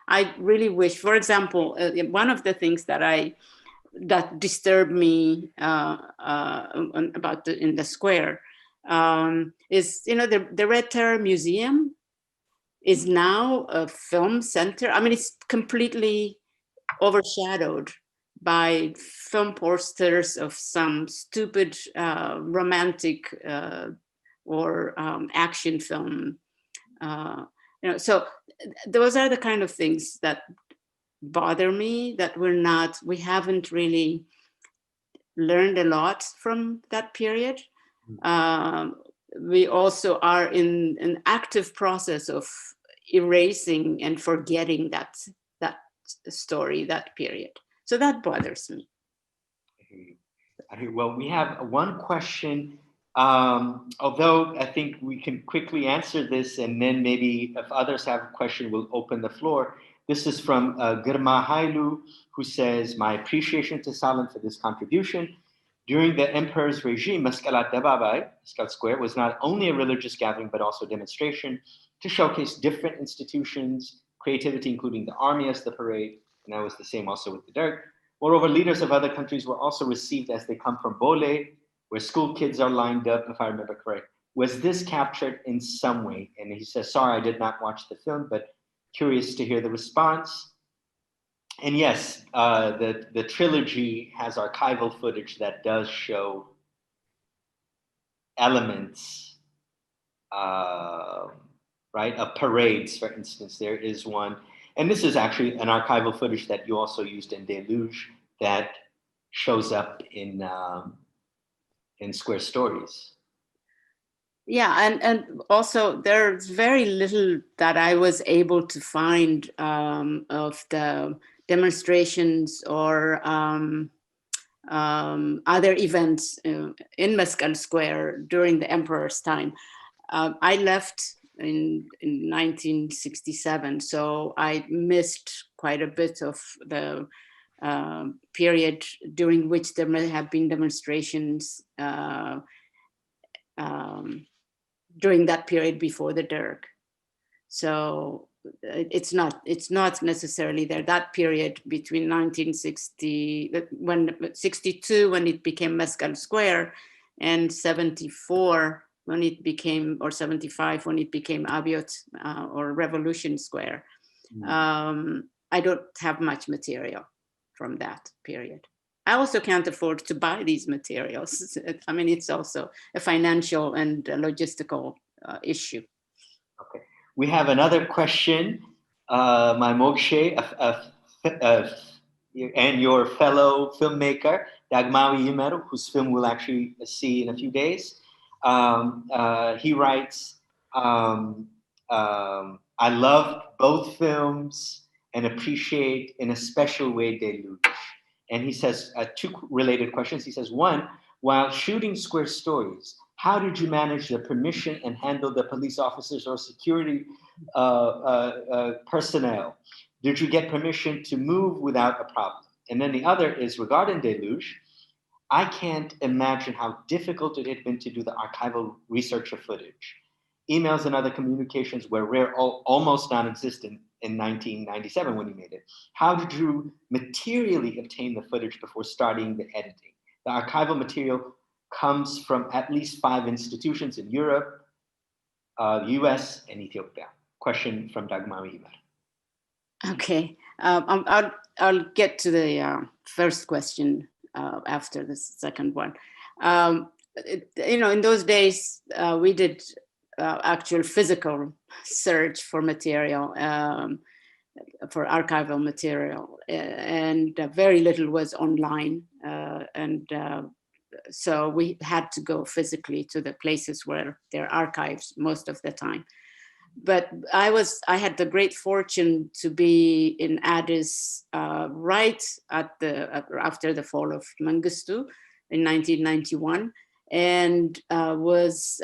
I really wish, for example, one of the things that disturbed me about in the square is, the Red Terror Museum is now a film center. I mean, it's completely overshadowed by film posters of some stupid romantic or action film. So those are the kind of things that bother me, that we haven't really learned a lot from that period. We also are in an active process of erasing and forgetting that story, that period. So that bothers me. I hear you. Well, we have one question, although I think we can quickly answer this, and then maybe if others have a question, we'll open the floor. This is from Girma Hailu, who says, my appreciation to Salim for this contribution. During the emperor's regime, Meskel Dababai, Meskel Square, was not only a religious gathering, but also a demonstration to showcase different institutions, creativity, including the army as the parade, and that was the same also with the Derg. Moreover, leaders of other countries were also received as they come from Bole, where school kids are lined up, if I remember correct. Was this captured in some way? And he says, sorry, I did not watch the film, but curious to hear the response. And yes, the trilogy has archival footage that does show elements, right, of parades, for instance. There is one, and this is actually an archival footage that you also used in Deluge that shows up in Square Stories. Yeah, and also there's very little that I was able to find of the demonstrations or other events in Meskel Square during the emperor's time. I left in 1967, so I missed quite a bit of the period during which there may have been demonstrations during that period before the Derg. So it's not necessarily there. That period between 1962 when it became Meskel Square and 74 when it became, or 75 when it became Abiot or Revolution Square. I don't have much material from that period. I also can't afford to buy these materials. I mean, it's also a financial and logistical issue. Okay. We have another question, my Mokshe, and your fellow filmmaker, Dagmawi Yimeru, whose film we'll actually see in a few days. He writes, I loved both films and appreciate in a special way Deluge. And he says two related questions. He says, one, while shooting Square Stories, how did you manage the permission and handle the police officers or security personnel? Did you get permission to move without a problem? And then the other is regarding Deluge. I can't imagine how difficult it had been to do the archival research of footage. Emails and other communications were rare, almost non-existent in 1997 when you made it. How did you materially obtain the footage before starting the editing? The archival material comes from at least 5 institutions in Europe, the US, and Ethiopia. Question from Dagmawi. Okay, I'll get to the first question after the second one. In those days, we did actual physical search for material, for archival material, and very little was online. So we had to go physically to the places where there are archives most of the time. But I had the great fortune to be in Addis right after the fall of Mengistu in 1991, and was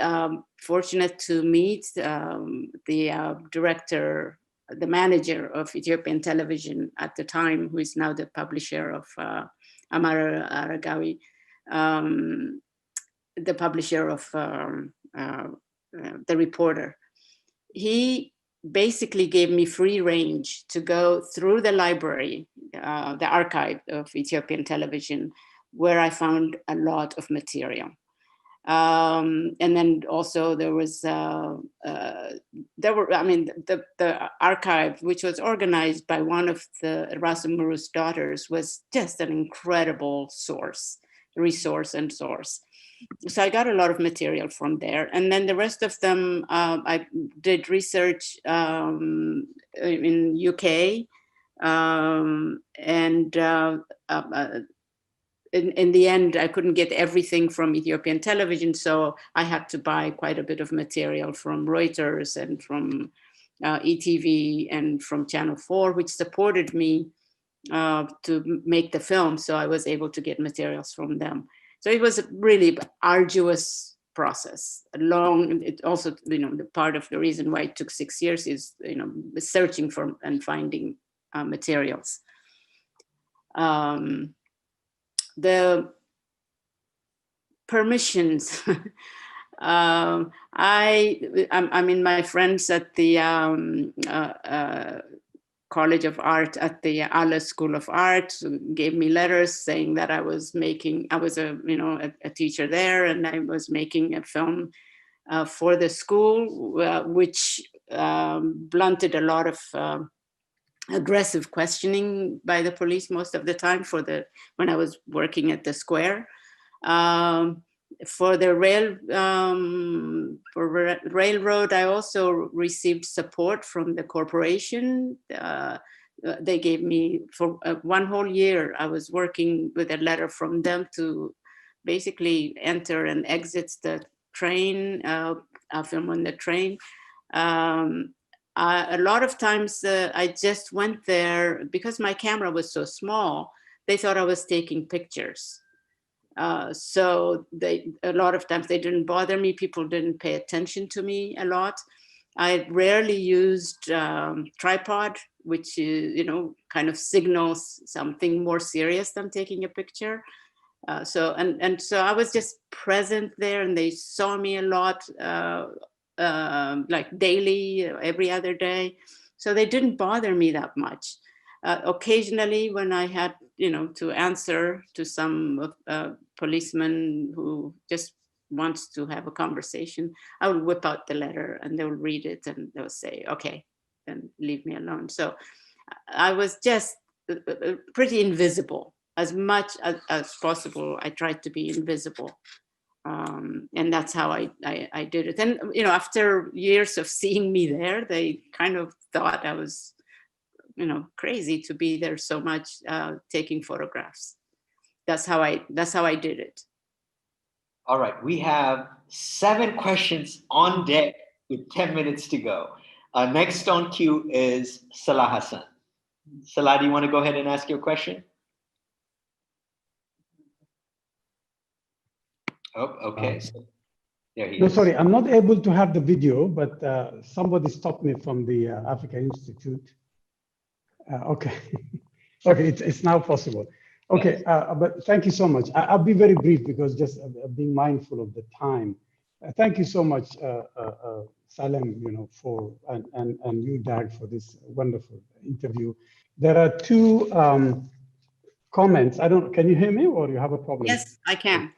fortunate to meet the director, the manager of Ethiopian television at the time, who is now the publisher of Amar Aragawi, the publisher of The Reporter. He basically gave me free range to go through the library, the archive of Ethiopian television, where I found a lot of material. And then also there was, the archive, which was organized by one of the Rasamuru's daughters, was just an incredible resource and source. So I got a lot of material from there. And then the rest of them, I did research in UK. In the end, I couldn't get everything from Ethiopian television, so I had to buy quite a bit of material from Reuters and from ETV and from Channel 4, which supported me to make the film. So I was able to get materials from them. So it was a really arduous process, long. It also, the part of the reason why it took 6 years is, searching for and finding materials. The permissions. I mean, my friends at the College of Art at the Ala School of Art gave me letters saying that I was a teacher there, and I was making a film for the school, which blunted a lot of aggressive questioning by the police most of the time when I was working at the Square. For the railroad, I also received support from the corporation. They gave me, for 1 whole year, I was working with a letter from them to basically enter and exit the train, film on the train. A lot of times I just went there because my camera was so small, they thought I was taking pictures. So a lot of times they didn't bother me. People didn't pay attention to me a lot. I rarely used tripod. which is, you know, kind of signals something more serious than taking a picture. So I was just present there, and they saw me a lot, like daily, every other day. So they didn't bother me that much. Occasionally, when I had, you know, to answer to some policeman who just wants to have a conversation, I would whip out the letter, and they would read it, and they would say, "Okay," and leave me alone. So I was just pretty invisible. As much as possible, I tried to be invisible. And that's how I did it. And, you know, after years of seeing me there, they kind of thought I was, you know, crazy to be there so much, taking photographs. That's how I did it. All right, we have 7 questions on deck with 10 minutes to go. Next on queue is Salah Hassan. Salah, do you want to go ahead and ask your question? Oh, okay. So there he is. No, sorry, I'm not able to have the video, but somebody stopped me from the Africa Institute. Okay, okay, it's now possible. Okay, but thank you so much. I'll be very brief because just being mindful of the time. Thank you so much, Salem, you know, for and you, Dag, for this wonderful interview. There are 2 comments. Can you hear me, or you have a problem? Yes, I can.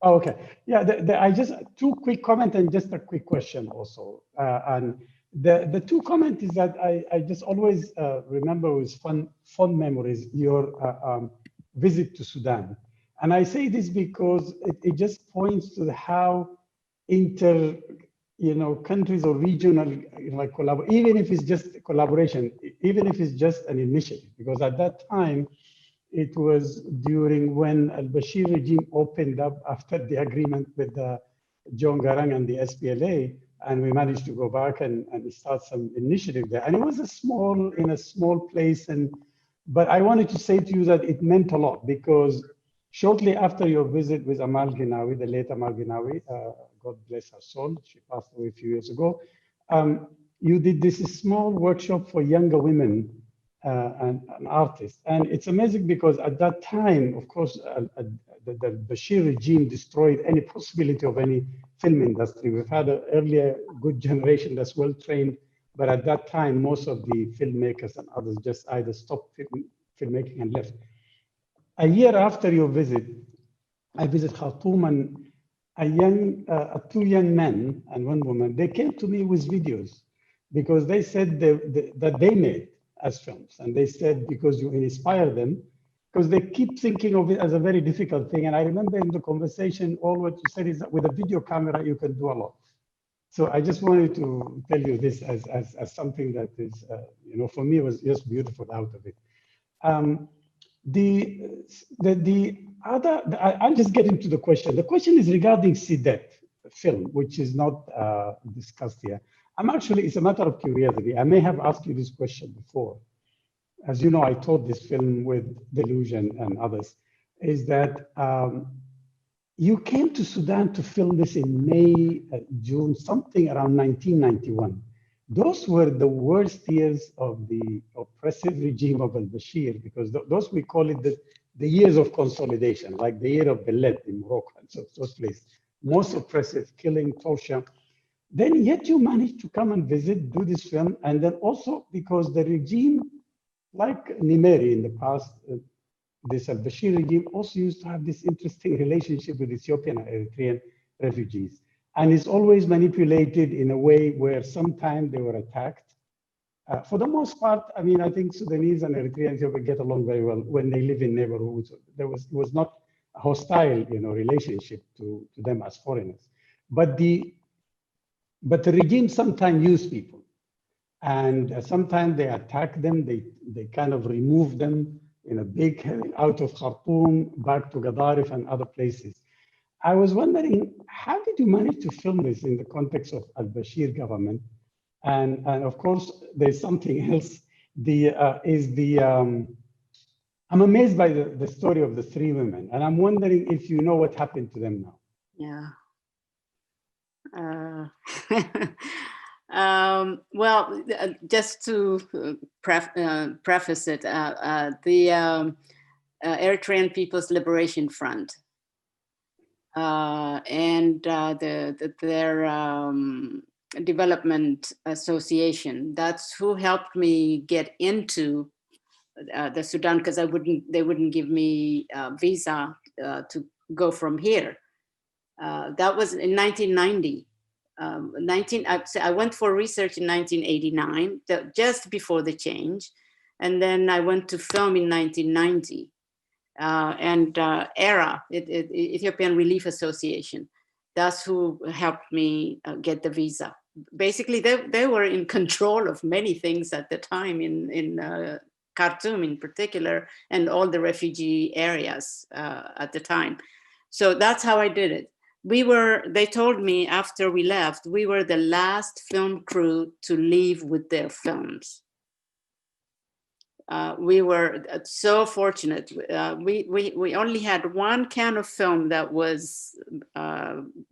Oh, okay. Yeah, I just 2 quick comments and just a quick question also. And the 2 comments is that I just always remember with fond memories your visit to Sudan. And I say this because it just points to how countries or regional, like even if it's just collaboration, even if it's just an initiative, because at that time, it was during when al-Bashir regime opened up after the agreement with John Garang and the SPLA, and we managed to go back and start some initiative there. And it was in a small place, but I wanted to say to you that it meant a lot, because shortly after your visit with Amal Ginawi, the late Amal Ginawi, God bless her soul, she passed away a few years ago, you did this small workshop for younger women and artists. And it's amazing because at that time, of course, the Bashir regime destroyed any possibility of any film industry. We've had an earlier good generation that's well trained, but at that time, most of the filmmakers and others just either stopped filmmaking and left. A year after your visit, I visited Khartoum, and 2 young men and 1 woman, they came to me with videos because they said that they made as films. And they said, because you inspire them, because they keep thinking of it as a very difficult thing. And I remember in the conversation, all what you said is that with a video camera, you can do a lot. So I just wanted to tell you this as something that is, for me, was just beautiful out of it. I'll just get into the question. The question is regarding Sidet film, which is not discussed here. It's a matter of curiosity. I may have asked you this question before. As you know, I taught this film with Delusion and others, is that you came to Sudan to film this in May, June, something around 1991. Those were the worst years of the oppressive regime of al-Bashir, because those, we call it the years of consolidation, like the year of Beled in Morocco, and so those places. Most oppressive, killing, torture. Then yet you managed to come and visit, do this film, and then also because the regime, like Nimeri in the past, this al-Bashir regime also used to have this interesting relationship with Ethiopian and Eritrean refugees. And it's always manipulated in a way where sometimes they were attacked. For the most part, I mean, I think Sudanese and Eritreans get along very well when they live in neighborhoods. It was not a hostile, relationship to them as foreigners. But the regime sometimes use people, and sometimes they attack them. They kind of remove them in a big, out of Khartoum, back to Gadarif and other places. I was wondering, how did you manage to film this in the context of al-Bashir government? And of course, there's something else. I'm amazed by the story of the 3 women, and I'm wondering if you know what happened to them now. Yeah. Well, just to preface it, the Eritrean People's Liberation Front and their development association, that's who helped me get into the Sudan, because they wouldn't give me a visa to go from here. That was in 1990. I went for research in 1989, just before the change. And then I went to film in 1990. And ERA, Ethiopian Relief Association, that's who helped me get the visa. Basically, they were in control of many things at the time in Khartoum in particular, and all the refugee areas at the time. So that's how I did it. They told me after we left, we were the last film crew to leave with their films. We were so fortunate. We only had one can of film that was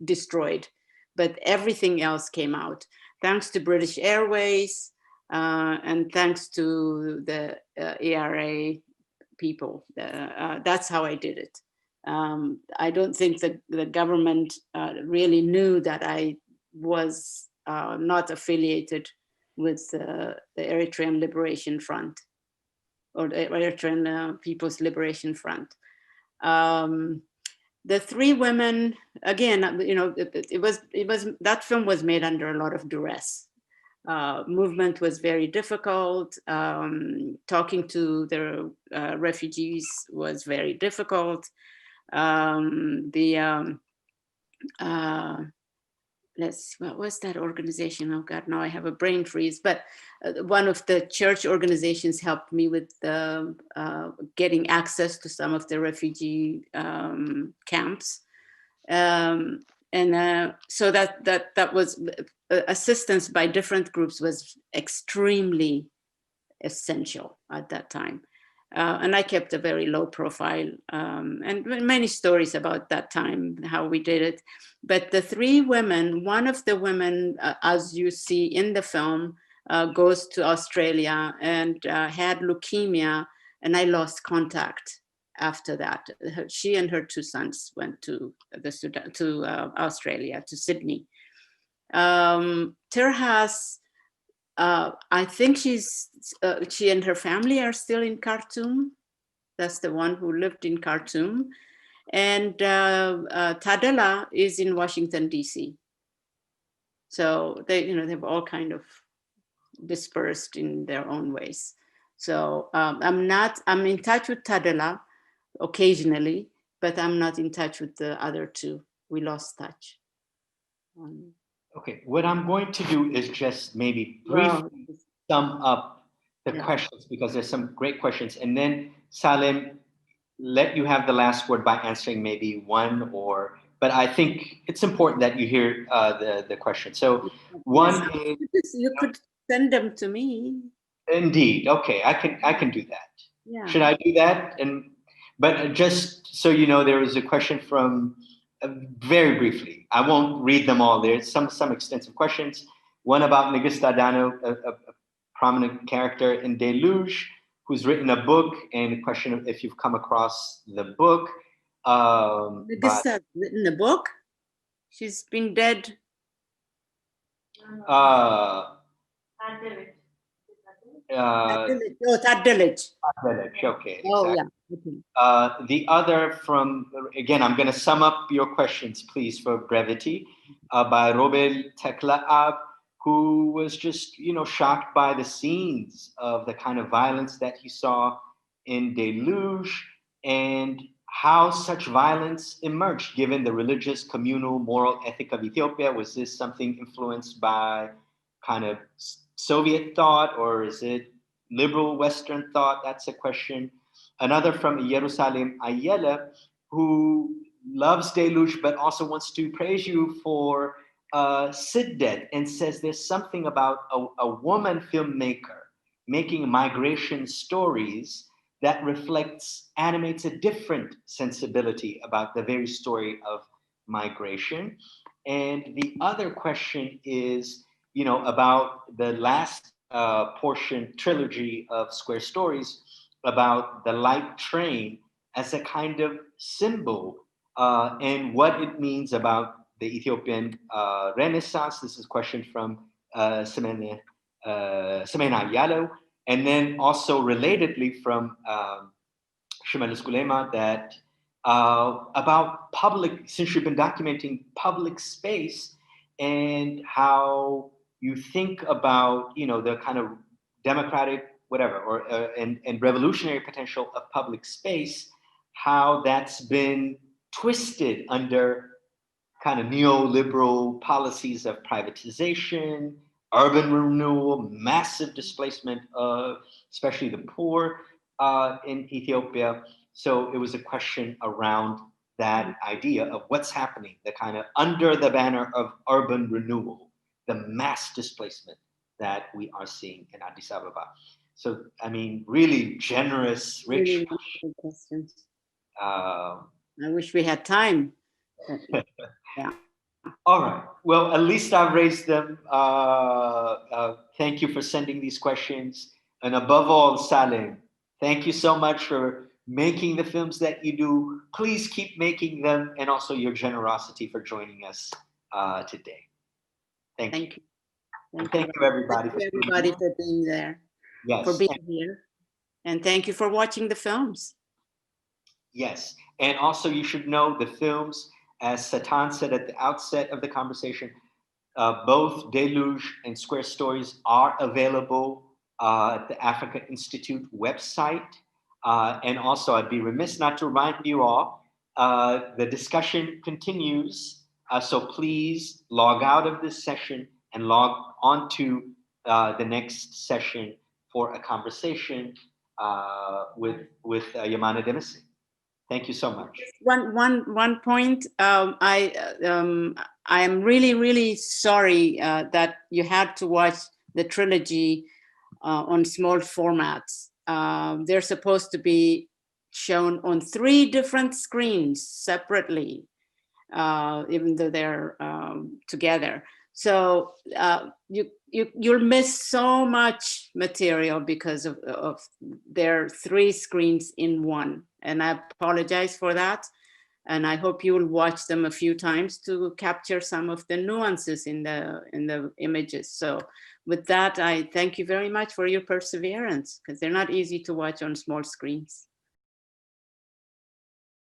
destroyed, but everything else came out, thanks to British Airways and thanks to the ERA people. That's how I did it. I don't think that the government really knew that I was not affiliated with the Eritrean Liberation Front or the Eritrean People's Liberation Front. The three women, again, you know, it was that film was made under a lot of duress. Movement was very difficult. Talking to the refugees was very difficult. What was that organization? Oh God, now I have a brain freeze. But one of the church organizations helped me with getting access to some of the refugee camps, and so that was assistance by different groups was extremely essential at that time. And I kept a very low profile, and many stories about that time, how we did it. But the three women, one of the women, as you see in the film, goes to Australia and had leukemia, and I lost contact after that. She and her two sons went to Australia, to Sydney. Terhas, I think she and her family are still in Khartoum. That's the one who lived in Khartoum. And Tadela is in Washington, D.C. So they've all kind of dispersed in their own ways. So I'm in touch with Tadela occasionally, but I'm not in touch with the other two. We lost touch. Okay, what I'm going to do is just maybe briefly sum up the questions, because there's some great questions. And then Salim, let you have the last word by answering maybe one but I think it's important that you hear the question. So one is... You could send them to me. Indeed, okay, I can do that. Yeah. Should I do that? But just so you know, there was a question from... very briefly, I won't read them all. There's some extensive questions. One about Megista Dano, a prominent character in Deluge, who's written a book, and a question of if you've come across the book. Megista written a book? She's been dead. Tadelic. Okay. Oh, exactly. yeah. Okay. The other from, again, I'm going to sum up your questions, please, for brevity, by Robel Teklaab, who was just, shocked by the scenes of the kind of violence that he saw in Deluge and how such violence emerged, given the religious, communal, moral ethic of Ethiopia. Was this something influenced by kind of Soviet thought, or is it liberal Western thought? That's a question. Another from Jerusalem Ayala, who loves Deluge, but also wants to praise you for Siddet, and says there's something about a woman filmmaker making migration stories that animates a different sensibility about the very story of migration. And the other question is, about the last portion trilogy of Square Stories about the light train as a kind of symbol and what it means about the Ethiopian Renaissance. This is a question from Semena Yalo, and then also relatedly from Shimelis Gulema that about public, since you've been documenting public space and how you think about, the kind of democratic, whatever, or and revolutionary potential of public space, how that's been twisted under kind of neoliberal policies of privatization, urban renewal, massive displacement of especially the poor in Ethiopia. So it was a question around that idea of what's happening, the kind of under the banner of urban renewal, the mass displacement that we are seeing in Addis Ababa. So, I mean, really generous, rich. Really good questions. I wish we had time. Yeah. All right. Well, at least I've raised them. Thank you for sending these questions. And above all, Salim, thank you so much for making the films that you do. Please keep making them, and also your generosity for joining us today. Thank you. Thank you, everybody. Thank you, everybody, for being there. Yes. For being here. And thank you for watching the films. Yes. And also, you should know the films, as Satan said at the outset of the conversation, both Deluge and Square Stories are available at the Africa Institute website. And also, I'd be remiss not to remind you all, the discussion continues. So please log out of this session and log on to the next session for a conversation with Yamana Demisi. Thank you so much. One point. I am really sorry that you had to watch the trilogy on small formats. They're supposed to be shown on 3 different screens separately, even though they're together. So you'll miss so much material because of their 3 screens in one. And I apologize for that. And I hope you will watch them a few times to capture some of the nuances in the images. So with that, I thank you very much for your perseverance, because they're not easy to watch on small screens.